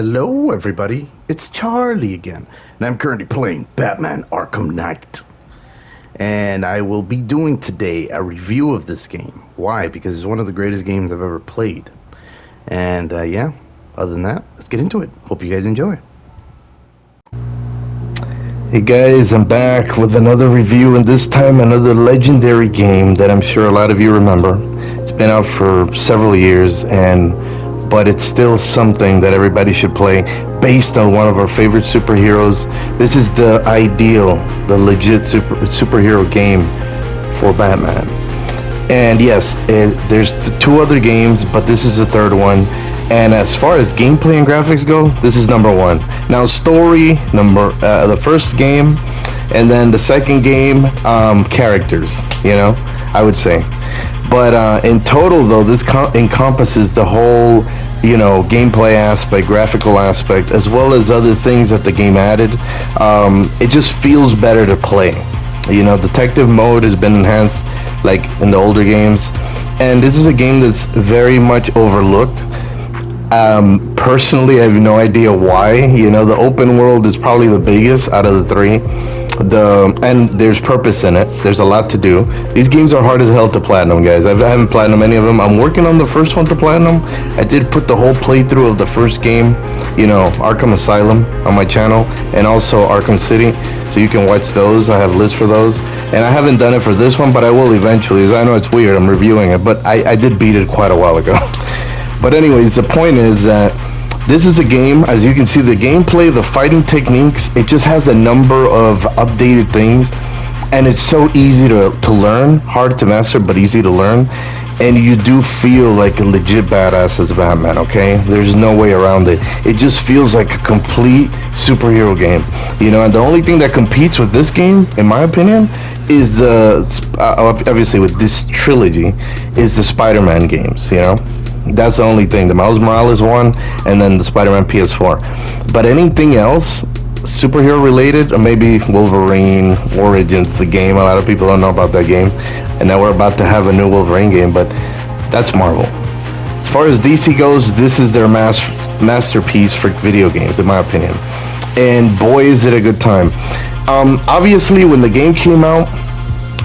Hello, everybody. It's Charlie again, and I'm currently playing Batman Arkham Knight. And I will be doing today a review of this game. Why? Because it's one of the greatest games I've ever played. And yeah, other than that, let's get into it. Hope you guys enjoy. Hey guys, I'm back with another review, and this time another legendary game that I'm sure a lot of you remember. It's been out for several years, but it's still something that everybody should play based on one of our favorite superheroes. This is the legit superhero game for Batman. And yes, there's two other games, but this is the third one. And as far as gameplay and graphics go, this is number one. Now, story, the first game, and then the second game, characters, I would say. But in total, though, this encompasses the whole, gameplay aspect, graphical aspect, as well as other things that the game added. It just feels better to play. Detective mode has been enhanced, like in the older games. And this is a game that's very much overlooked. Personally, I have no idea why. The open world is probably the biggest out of the three. And there's purpose in it. There's a lot to do. These games are hard as hell to platinum, guys. I haven't platinum any of them. I'm working on the first one to platinum. I did put the whole playthrough of the first game, Arkham Asylum, on my channel, and also Arkham City, so you can watch those. I have lists for those, and I haven't done it for this one, but I will eventually. I know it's weird, I'm reviewing it, but I did beat it quite a while ago. But anyways, the point is that this is a game, as you can see, the gameplay, the fighting techniques, it just has a number of updated things, and it's so easy to learn, hard to master, but easy to learn, and you do feel like a legit badass as Batman, okay? There's no way around it. It just feels like a complete superhero game, and the only thing that competes with this game, in my opinion, is obviously with this trilogy, is the Spider-Man games, That's the only thing. The Miles Morales one, and then the Spider-Man PS4. But anything else, superhero related, or maybe Wolverine Origins, the game. A lot of people don't know about that game. And now we're about to have a new Wolverine game, but that's Marvel. As far as DC goes, this is their masterpiece for video games, in my opinion. And boy, is it a good time. Obviously, when the game came out,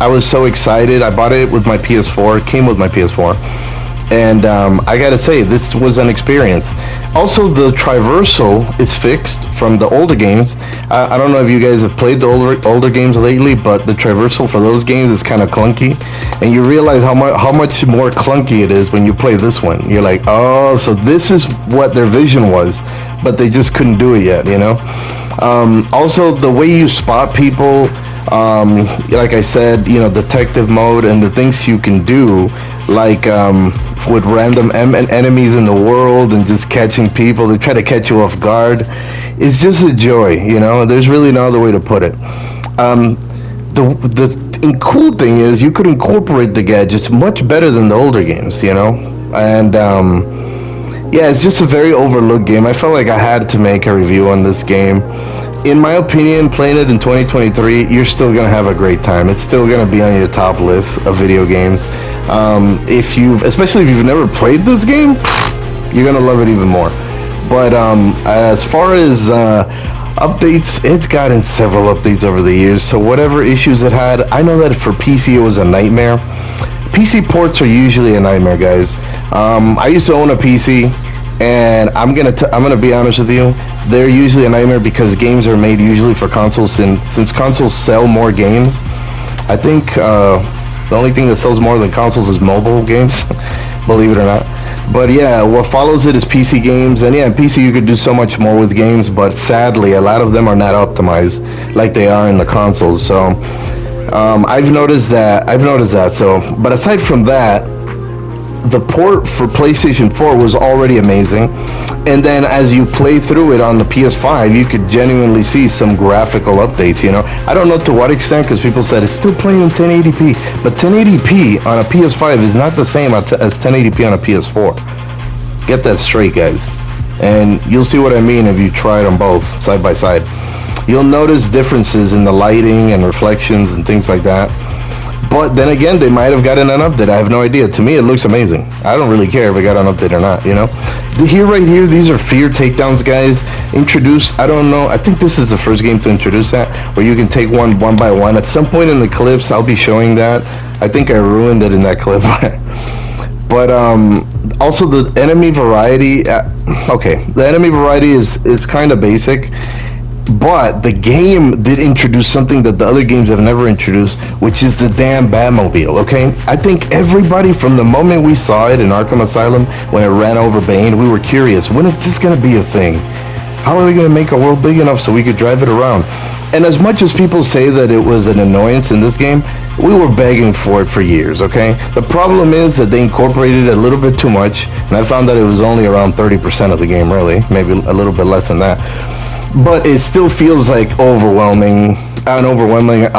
I was so excited. I bought it with my PS4. It came with my PS4. And I gotta say, this was an experience. Also, the traversal is fixed from the older games. I don't know if you guys have played the older games lately, but the traversal for those games is kind of clunky. And you realize how much more clunky it is when you play this one. You're like, oh, so this is what their vision was, but they just couldn't do it yet, Also, the way you spot people, like I said, detective mode and the things you can do, like with random enemies in the world and just catching people, they try to catch you off guard. It's just a joy, There's really no other way to put it. The cool thing is you could incorporate the gadgets much better than the older games, And yeah, it's just a very overlooked game. I felt like I had to make a review on this game. In my opinion, playing it in 2023, you're still going to have a great time. It's still going to be on your top list of video games. Especially if you've never played this game, you're going to love it even more. But as far as updates, it's gotten several updates over the years. So whatever issues it had, I know that for PC it was a nightmare. PC ports are usually a nightmare, guys. I used to own a PC. And I'm gonna be honest with you, they're usually a nightmare because games are made usually for consoles, and since consoles sell more games, I think the only thing that sells more than consoles is mobile games, believe it or not. But yeah, what follows it is PC games, and yeah, in PC you could do so much more with games, but sadly a lot of them are not optimized like they are in the consoles. So I've noticed that. So, but aside from that, the port for PlayStation 4 was already amazing, and then as you play through it on the PS5, you could genuinely see some graphical updates. I don't know to what extent, because people said it's still playing in 1080p, but 1080p on a PS5 is not the same as 1080p on a PS4. Get that straight, guys, and you'll see what I mean if you try it on both side by side. You'll notice differences in the lighting and reflections and things like that. But then again, they might have gotten an update. I have no idea. To me, it looks amazing. I don't really care if it got an update or not, you know? Right here, these are fear takedowns, guys. Introduce, I don't know, I think this is the first game to introduce that, where you can take one by one. At some point in the clips, I'll be showing that. I think I ruined it in that clip. But also the enemy variety, okay, the enemy variety is kind of basic. But the game did introduce something that the other games have never introduced, which is the damn Batmobile, okay? I think everybody, from the moment we saw it in Arkham Asylum, when it ran over Bane, we were curious, when is this gonna be a thing? How are they gonna make a world big enough so we could drive it around? And as much as people say that it was an annoyance in this game, we were begging for it for years, okay? The problem is that they incorporated it a little bit too much, and I found that it was only around 30% of the game, really, maybe a little bit less than that. But it still feels like a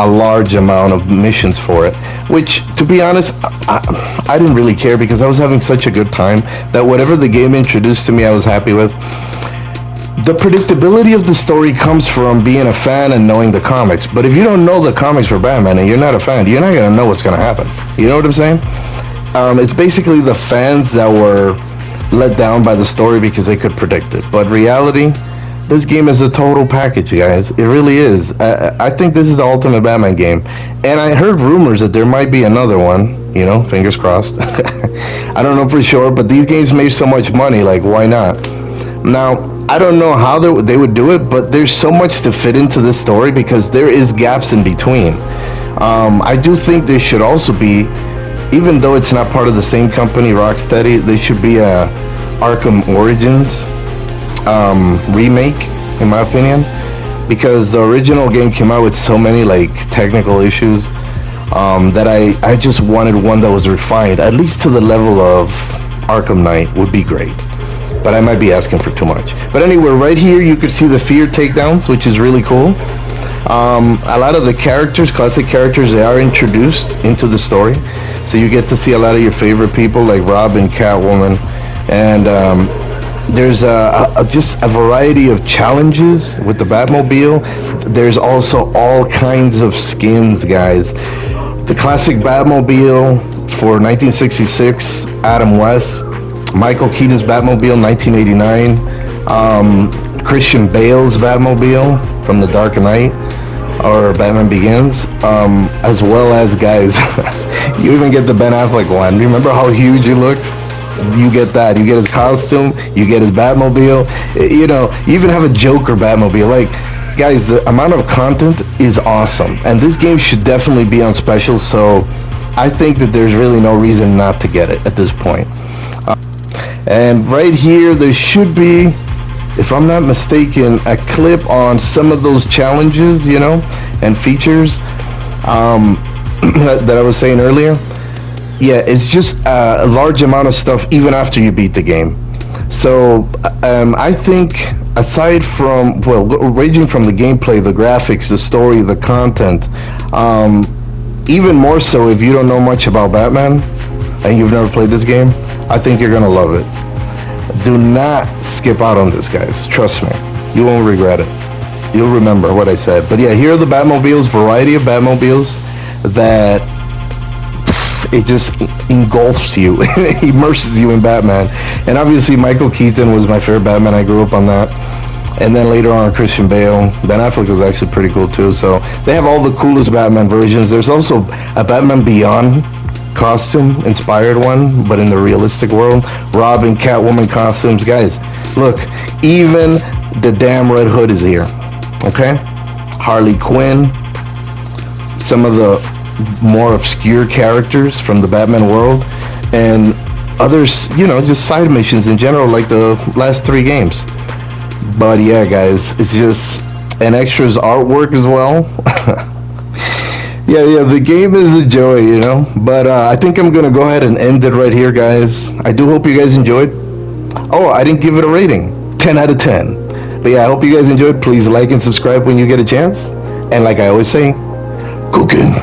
large amount of missions for it, which, to be honest, I didn't really care because I was having such a good time that whatever the game introduced to me, I was happy with. The predictability of the story comes from being a fan and knowing the comics. But if you don't know the comics for Batman and you're not a fan, you're not going to know what's going to happen. You know what I'm saying? It's basically the fans that were let down by the story because they could predict it. But reality, this game is a total package, guys. It really is. I think this is the ultimate Batman game. And I heard rumors that there might be another one. You know, fingers crossed. I don't know for sure, but these games made so much money, like, why not? Now, I don't know how they would do it, but there's so much to fit into this story because there is gaps in between. I do think there should also be, even though it's not part of the same company, Rocksteady, there should be a Arkham Origins remake, in my opinion, because the original game came out with so many like technical issues that I just wanted one that was refined, at least to the level of Arkham Knight would be great. But I might be asking for too much. But anyway, right here you could see the fear takedowns, which is really cool. A lot of the characters, classic characters, they are introduced into the story, so you get to see a lot of your favorite people like Robin, Catwoman, and there's just a variety of challenges with the Batmobile. There's also all kinds of skins, guys. The classic Batmobile for 1966, Adam West. Michael Keaton's Batmobile, 1989. Christian Bale's Batmobile from The Dark Knight, or Batman Begins. As well as, guys, you even get the Ben Affleck one. Remember how huge he looks? You get that. You get his costume. You get his Batmobile. You know, you even have a Joker Batmobile. Like, guys, the amount of content is awesome. And this game should definitely be on special, so I think that there's really no reason not to get it at this point. And right here, there should be, if I'm not mistaken, a clip on some of those challenges, you know, and features that I was saying earlier. Yeah, it's just a large amount of stuff even after you beat the game. So I think aside from, well, ranging from the gameplay, the graphics, the story, the content, even more so if you don't know much about Batman and you've never played this game, I think you're gonna love it. Do not skip out on this, guys. Trust me, you won't regret it. You'll remember what I said. But yeah, here are the Batmobiles, variety of Batmobiles that it just engulfs you, immerses you in Batman. And obviously Michael Keaton was my favorite Batman. I grew up on that. And then later on, Christian Bale. Ben Affleck was actually pretty cool too. So they have all the coolest Batman versions. There's also a Batman Beyond costume inspired one, but in the realistic world. Robin, Catwoman costumes, guys, look, even the damn Red Hood is here. Okay, Harley Quinn, some of the more obscure characters from the Batman world, and others, you know, just side missions in general, like the last 3 games. But yeah, guys, it's just an extras artwork as well. Yeah, the game is a joy, you know. But I think I'm going to go ahead and end it right here, guys. I do hope you guys enjoyed. Oh, I didn't give it a rating. 10 out of 10. But yeah, I hope you guys enjoyed. Please like and subscribe when you get a chance. And like I always say, cooking.